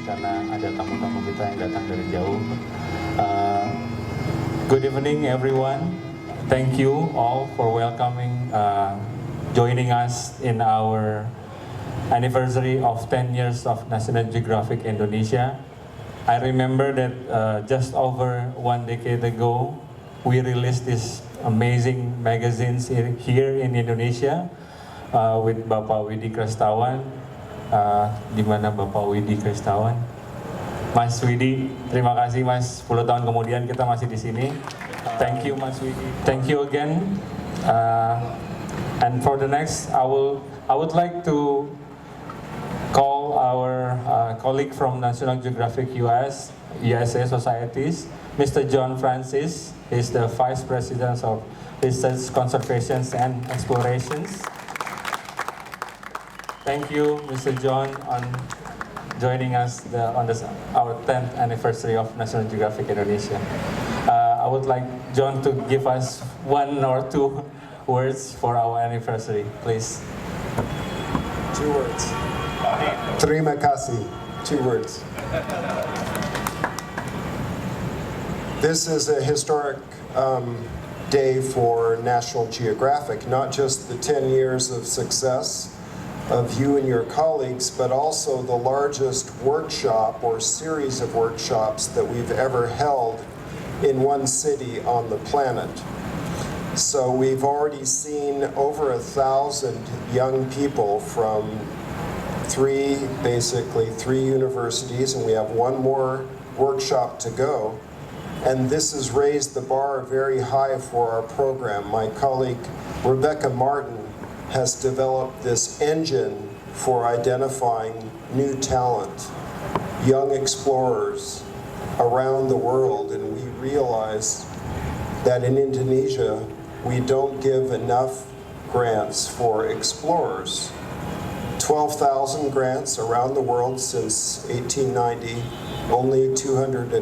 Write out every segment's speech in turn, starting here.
karena ada tamu-tamu kita yang datang dari jauh. Good evening everyone. Thank you all for welcoming, joining us in our anniversary of 10 years of National Geographic Indonesia. I remember that just over 1 decade ago, we released this amazing magazines here in Indonesia with Bapak Widi Kristawan. Di mana Bapak Widi Kristawan? Mas Widi, terima kasih Mas. 10 tahun kemudian kita masih di sini. Thank you Mas Widi. Thank you again. And for the next, I would like to call our colleague from National Geographic USA Societies, Mr. John Francis. He's the Vice President of Research, Conservation and Explorations. Thank you, Mr. John, on joining us on our 10th anniversary of National Geographic Indonesia. I would like John to give us 1 or 2 words for our anniversary, please. 2 words. Terima kasih. 2 words. This is a historic day for National Geographic, not just the 10 years of success of you and your colleagues, but also the largest workshop or series of workshops that we've ever held in one city on the planet. So we've already seen over 1,000 young people from basically three universities, and we have 1 more workshop to go. And this has raised the bar very high for our program. My colleague Rebecca Martin has developed this engine for identifying new talent, young explorers around the world. And we realize that in Indonesia, we don't give enough grants for explorers. 12,000 grants around the world since 1890, only 230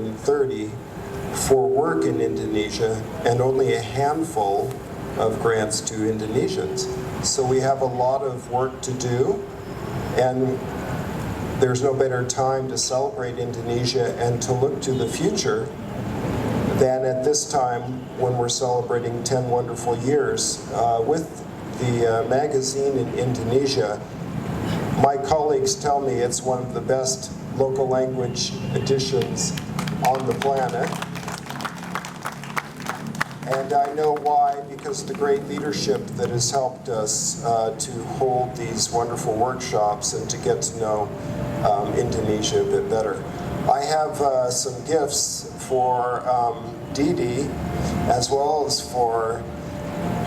for work in Indonesia, and only a handful of grants to Indonesians. So we have a lot of work to do, and there's no better time to celebrate Indonesia and to look to the future than at this time when we're celebrating 10 wonderful years with the magazine in Indonesia. My colleagues tell me it's one of the best local language editions on the planet. And I know why, because the great leadership that has helped us to hold these wonderful workshops and to get to know Indonesia a bit better. I have some gifts for Didi, as well as for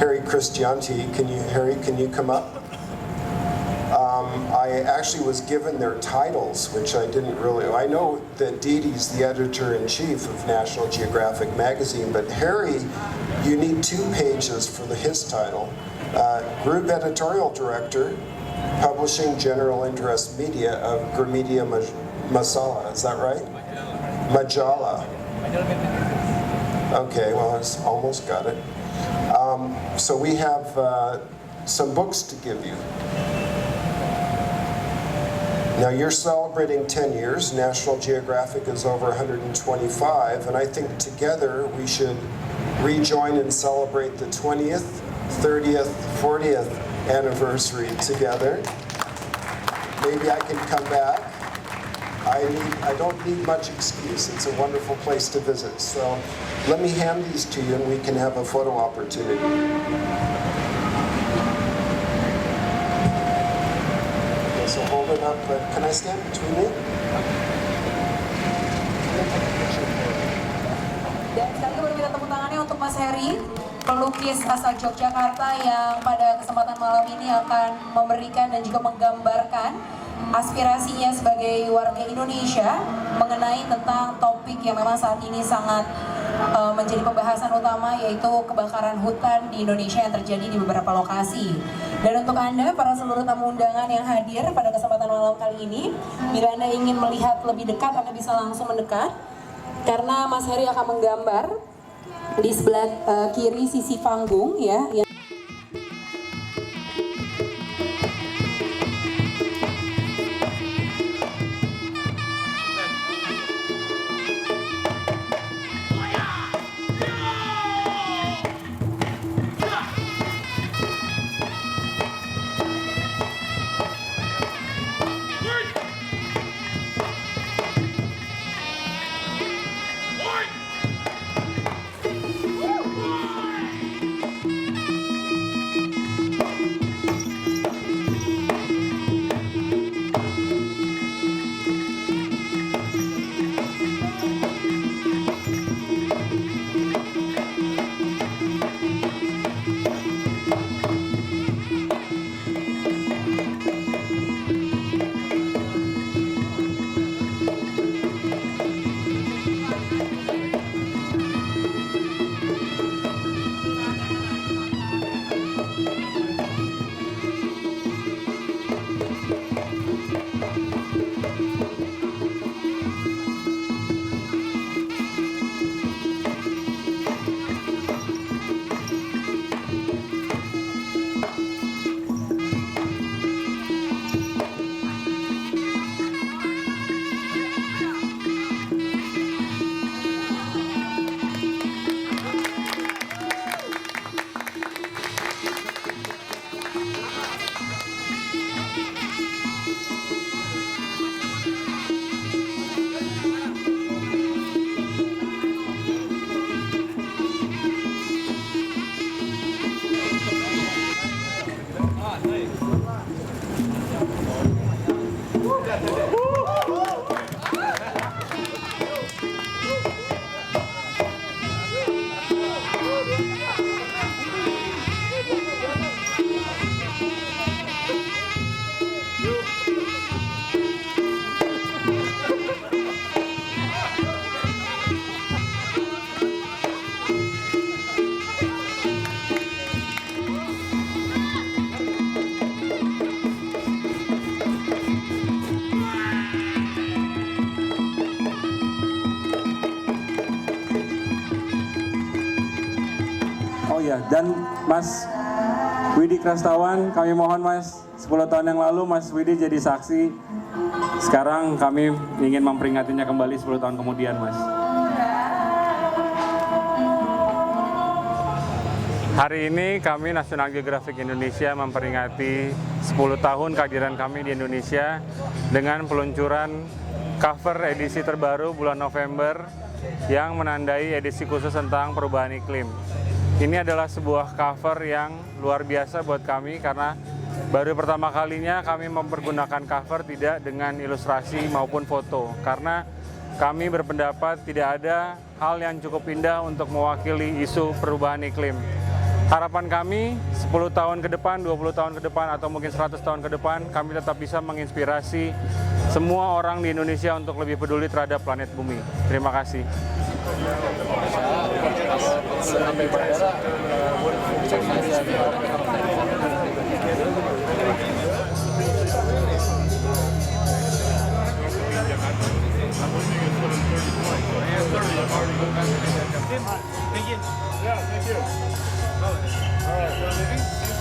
Harry Christianti. Harry, can you come up? I actually was given their titles, which I didn't really. I know that Didi's the editor-in-chief of National Geographic magazine, but Harry, you need 2 pages for his title. Group Editorial Director, Publishing General Interest Media of Gramedia Masala. Is that right? Majala. Okay, well, I almost got it. So we have some books to give you. Now you're celebrating 10 years, National Geographic is over 125, and I think together we should rejoin and celebrate the 20th, 30th, 40th anniversary together. Maybe I can come back. I don't need much excuse, it's a wonderful place to visit. So let me hand these to you and we can have a photo opportunity. So hold it up, but can I stand between you? Dan sekali lagi kita tepuk tangannya untuk Mas Heri, pelukis asal Yogyakarta yang pada kesempatan malam ini akan memberikan dan juga menggambarkan aspirasinya sebagai warga Indonesia mengenai tentang topik yang memang saat ini sangat menjadi pembahasan utama, yaitu kebakaran hutan di Indonesia yang terjadi di beberapa lokasi. Dan untuk Anda, para seluruh tamu undangan yang hadir pada kesempatan malam kali ini, bila Anda ingin melihat lebih dekat, Anda bisa langsung mendekat, karena Mas Heri akan menggambar di sebelah kiri sisi panggung, ya. ya, dan Mas Widi Krastawan, kami mohon Mas, 10 tahun yang lalu Mas Widi jadi saksi. Sekarang kami ingin memperingatinya kembali 10 tahun kemudian, Mas. Hari ini kami National Geographic Indonesia memperingati 10 tahun kehadiran kami di Indonesia dengan peluncuran cover edisi terbaru bulan November yang menandai edisi khusus tentang perubahan iklim. Ini adalah sebuah cover yang luar biasa buat kami karena baru pertama kalinya kami mempergunakan cover tidak dengan ilustrasi maupun foto, karena kami berpendapat tidak ada hal yang cukup indah untuk mewakili isu perubahan iklim. Harapan kami 10 tahun ke depan, 20 tahun ke depan, atau mungkin 100 tahun ke depan, kami tetap bisa menginspirasi semua orang di Indonesia untuk lebih peduli terhadap planet bumi. Terima kasih. Thank you. Yeah, thank you. All right,